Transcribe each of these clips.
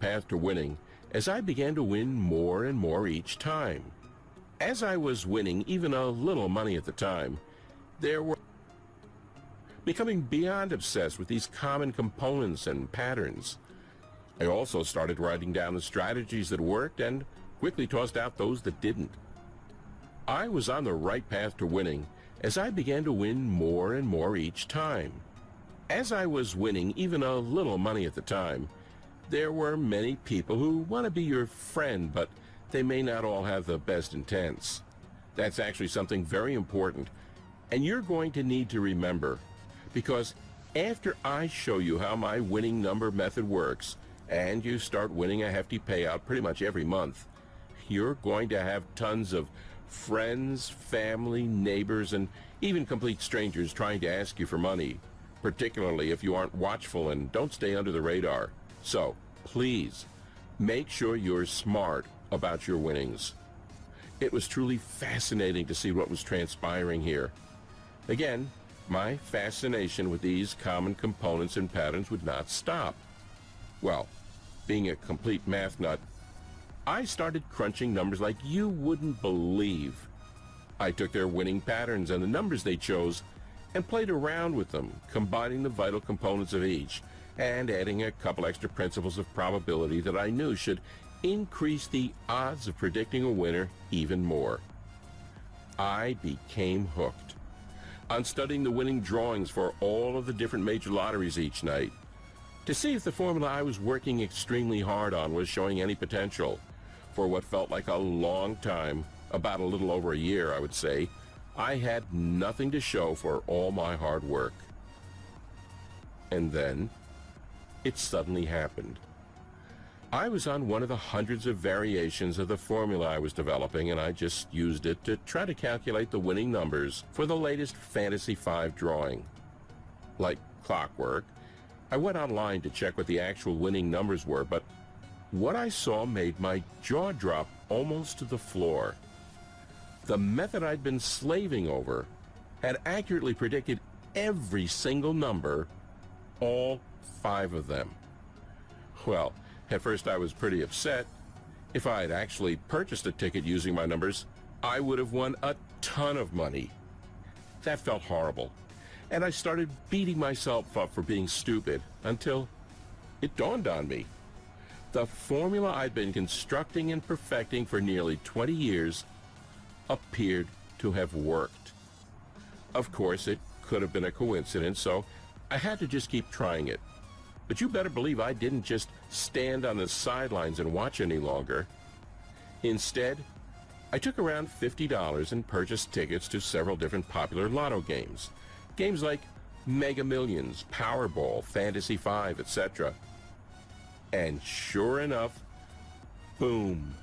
path to winning as I began to win more and more each time. As I was winning even a little money at the time, there were becoming beyond obsessed with these common components and patterns. I also started writing down the strategies that worked and quickly tossed out those that didn't. I was on the right path to winning as I began to win more and more each time. As I was winning even a little money at the time, there were many people who want to be your friend, but they may not all have the best intents. That's actually something very important, and you're going to need to remember, because after I show you how my winning number method works, and you start winning a hefty payout pretty much every month, you're going to have tons of friends, family, neighbors, and even complete strangers trying to ask you for money, particularly if you aren't watchful and don't stay under the radar. So, please, make sure you're smart about your winnings. It was truly fascinating to see what was transpiring here. Again, my fascination with these common components and patterns would not stop. Well, being a complete math nut, I started crunching numbers like you wouldn't believe. I took their winning patterns and the numbers they chose and played around with them, combining the vital components of each and adding a couple extra principles of probability that I knew should increase the odds of predicting a winner even more. I became hooked on studying the winning drawings for all of the different major lotteries each night to see if the formula I was working extremely hard on was showing any potential. For what felt like a long time, about a little over a year, I would say, I had nothing to show for all my hard work. And then, it suddenly happened. I was on one of the hundreds of variations of the formula I was developing, and I just used it to try to calculate the winning numbers for the latest Fantasy 5 drawing. Like clockwork, I went online to check what the actual winning numbers were, but what I saw made my jaw drop almost to the floor. The method I'd been slaving over had accurately predicted every single number, all 5 of them. Well, at first I was pretty upset. If I had actually purchased a ticket using my numbers, I would have won a ton of money. That felt horrible, and I started beating myself up for being stupid until it dawned on me. The formula I'd been constructing and perfecting for nearly 20 years appeared to have worked. Of course, it could have been a coincidence, so I had to just keep trying it. But you better believe I didn't just stand on the sidelines and watch any longer. Instead, I took around $50 and purchased tickets to several different popular Lotto games. Games like Mega Millions, Powerball, Fantasy 5, etc. And sure enough, boom,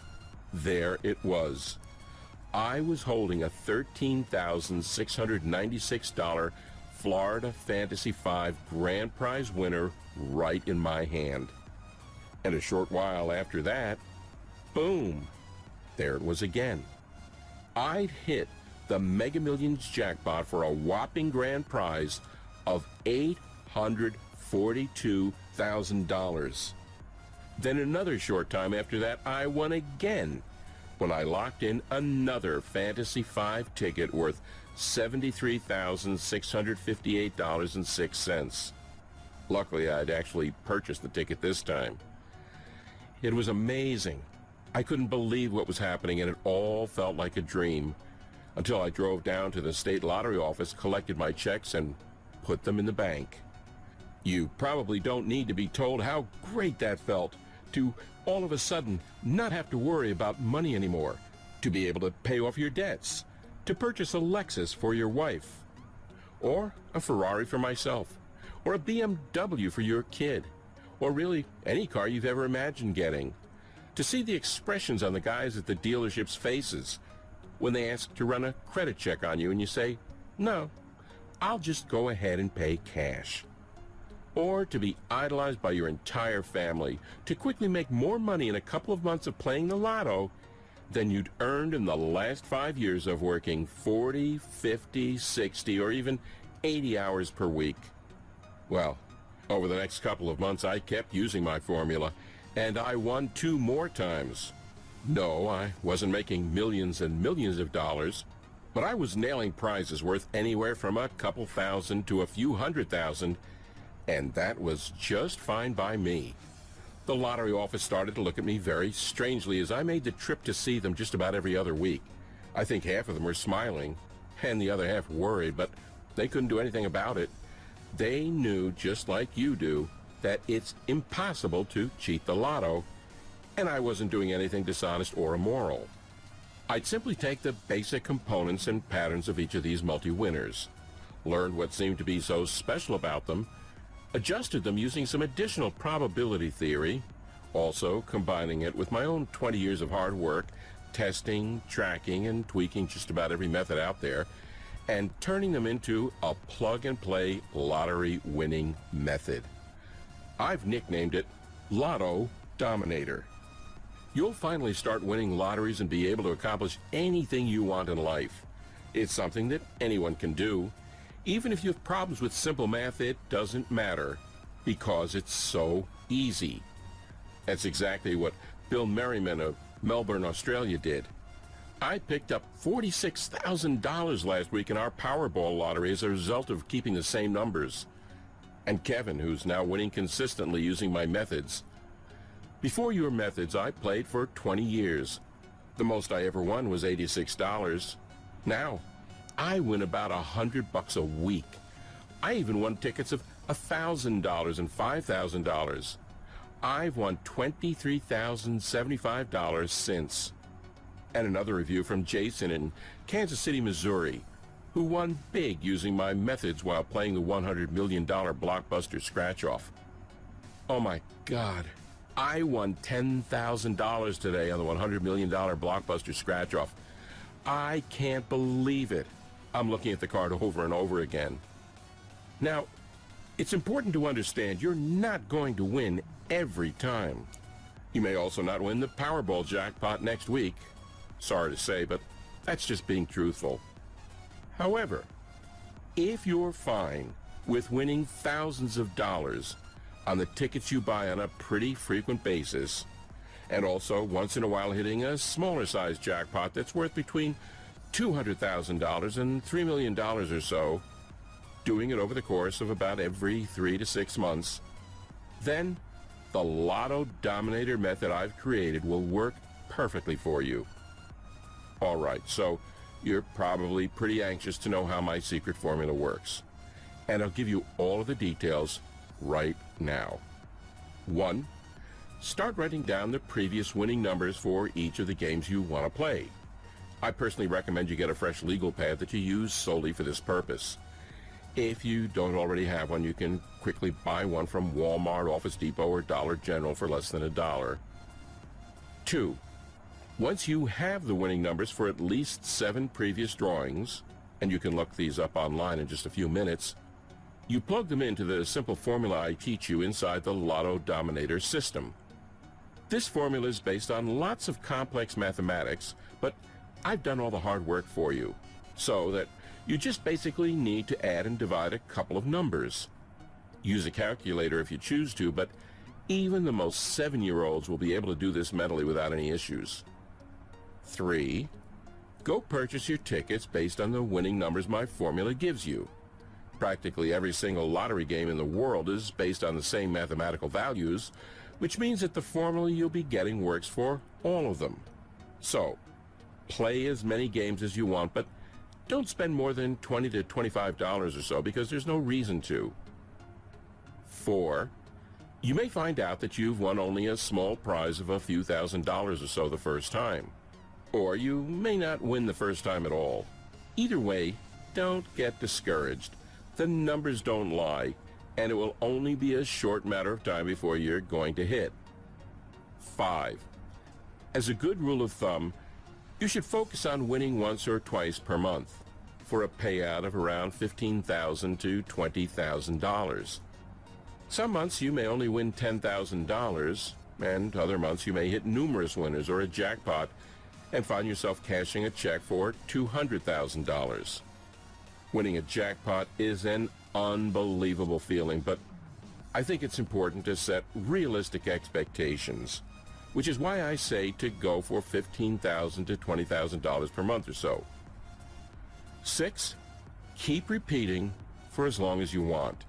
there it was. I was holding a $13,696 Florida Fantasy 5 grand prize winner right in my hand. And a short while after that, boom, there it was again. I'd hit the Mega Millions jackpot for a whopping grand prize of $842,000. Then another short time after that, I won again when I locked in another Fantasy 5 ticket worth $73,658.06. Luckily, I'd actually purchased the ticket this time. It was amazing. I couldn't believe what was happening, and it all felt like a dream until I drove down to the state lottery office, collected my checks, and put them in the bank. You probably don't need to be told how great that felt, to all of a sudden not have to worry about money anymore, to be able to pay off your debts, to purchase a Lexus for your wife, or a Ferrari for myself, or a BMW for your kid, or really any car you've ever imagined getting. To see the expressions on the guys at the dealership's faces when they ask to run a credit check on you and you say, "No, I'll just go ahead and pay cash." Or to be idolized by your entire family, to quickly make more money in a couple of months of playing the Lotto than you'd earned in the last 5 years of working 40, 50, 60, or even 80 hours per week. Well, over the next couple of months, I kept using my formula, And I won 2 more times. No, I wasn't making millions and millions of dollars, but I was nailing prizes worth anywhere from a couple thousand to a few $100,000, and that was just fine by me. The lottery office started to look at me very strangely as I made the trip to see them just about every other week. I think half of them were smiling, and the other half worried, but they couldn't do anything about it. They knew, just like you do, that it's impossible to cheat the lotto, and I wasn't doing anything dishonest or immoral. I'd simply take the basic components and patterns of each of these multi-winners, learned what seemed to be so special about them, adjusted them using some additional probability theory, also combining it with my own 20 years of hard work, testing, tracking, and tweaking just about every method out there, and turning them into a plug-and-play lottery winning method. I've nicknamed it Lotto Dominator. You'll finally start winning lotteries and be able to accomplish anything you want in life. It's something that anyone can do. Even if you have problems with simple math, it doesn't matter because it's so easy. That's exactly what Bill Merriman of Melbourne, Australia did. I picked up $46,000 last week in our Powerball lottery as a result of keeping the same numbers. And Kevin, who's now winning consistently using my methods. Before your methods, I played for 20 years. The most I ever won was $86. Now, I win about $100 a week. I even won tickets of $1,000 and $5,000. I've won $23,075 since. And another review from Jason in Kansas City, Missouri, who won big using my methods while playing the $100 million blockbuster scratch-off. Oh my God, I won $10,000 today on the $100 million blockbuster scratch-off. I can't believe it. I'm looking at the card over and over again. Now, it's important to understand you're not going to win every time. You may also not win the Powerball jackpot next week. Sorry to say, but that's just being truthful. However, if you're fine with winning thousands of dollars on the tickets you buy on a pretty frequent basis, and also once in a while hitting a smaller size jackpot that's worth between $200,000 and $3 million or so, doing it over the course of about every 3 to 6 months, then the Lotto Dominator method I've created will work perfectly for you. All right, so you're probably pretty anxious to know how my secret formula works, and I'll give you all of the details right now. 1. Start writing down the previous winning numbers for each of the games you want to play. I personally recommend you get a fresh legal pad that you use solely for this purpose. If you don't already have one, you can quickly buy one from Walmart, Office Depot, or Dollar General for less than $1. 2. Once you have the winning numbers for at least 7 previous drawings, and you can look these up online in just a few minutes, you plug them into the simple formula I teach you inside the Lotto Dominator system. This formula is based on lots of complex mathematics, but I've done all the hard work for you, so that you just basically need to add and divide a couple of numbers. Use a calculator if you choose to, but even the most 7-year-olds will be able to do this mentally without any issues. 3. Go purchase your tickets based on the winning numbers my formula gives you. Practically every single lottery game in the world is based on the same mathematical values, which means that the formula you'll be getting works for all of them. So, play as many games as you want, but don't spend more than $20 to $25 or so because there's no reason to. 4. You may find out that you've won only a small prize of a few $1,000s or so the first time. Or you may not win the first time at all. Either way, don't get discouraged. The numbers don't lie, and it will only be a short matter of time before you're going to hit. 5. As a good rule of thumb, you should focus on winning once or twice per month for a payout of around $15,000 to $20,000. Some months you may only win $10,000, and other months you may hit numerous winners or a jackpot and find yourself cashing a check for $200,000. Winning a jackpot is an unbelievable feeling, but I think it's important to set realistic expectations, which is why I say to go for $15,000 to $20,000 per month or so. 6, keep repeating for as long as you want.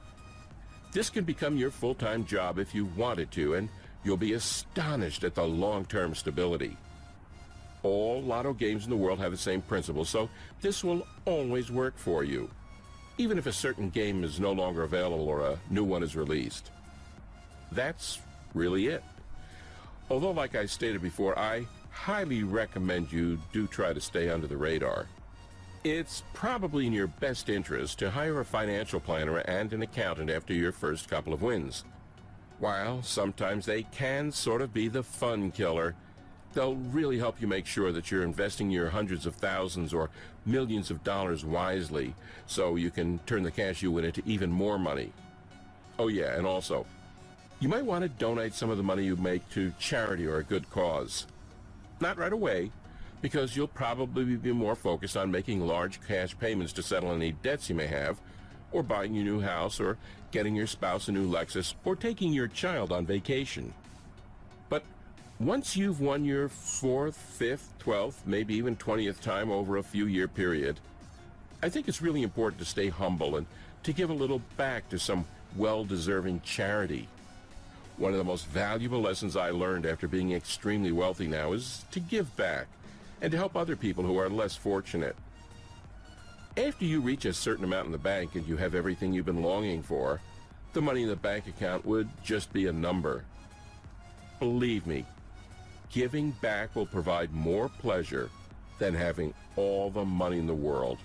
This can become your full-time job if you wanted to, and you'll be astonished at the long-term stability. All lotto games in the world have the same principle, so this will always work for you, even if a certain game is no longer available or a new one is released. That's really it. Although, like I stated before, I highly recommend you do try to stay under the radar. It's probably in your best interest to hire a financial planner and an accountant after your first couple of wins. While sometimes they can sort of be the fun killer, they'll really help you make sure that you're investing your hundreds of thousands or millions of dollars wisely so you can turn the cash you win into even more money. Oh yeah, and also, you might want to donate some of the money you make to charity or a good cause. Not right away, because you'll probably be more focused on making large cash payments to settle any debts you may have, or buying your new house, or getting your spouse a new Lexus, or taking your child on vacation. But once you've won your 4th, 5th, 12th, maybe even 20th time over a few-year period, I think it's really important to stay humble and to give a little back to some well-deserving charity. One of the most valuable lessons I learned after being extremely wealthy now is to give back and to help other people who are less fortunate. After you reach a certain amount in the bank and you have everything you've been longing for, the money in the bank account would just be a number. Believe me, giving back will provide more pleasure than having all the money in the world.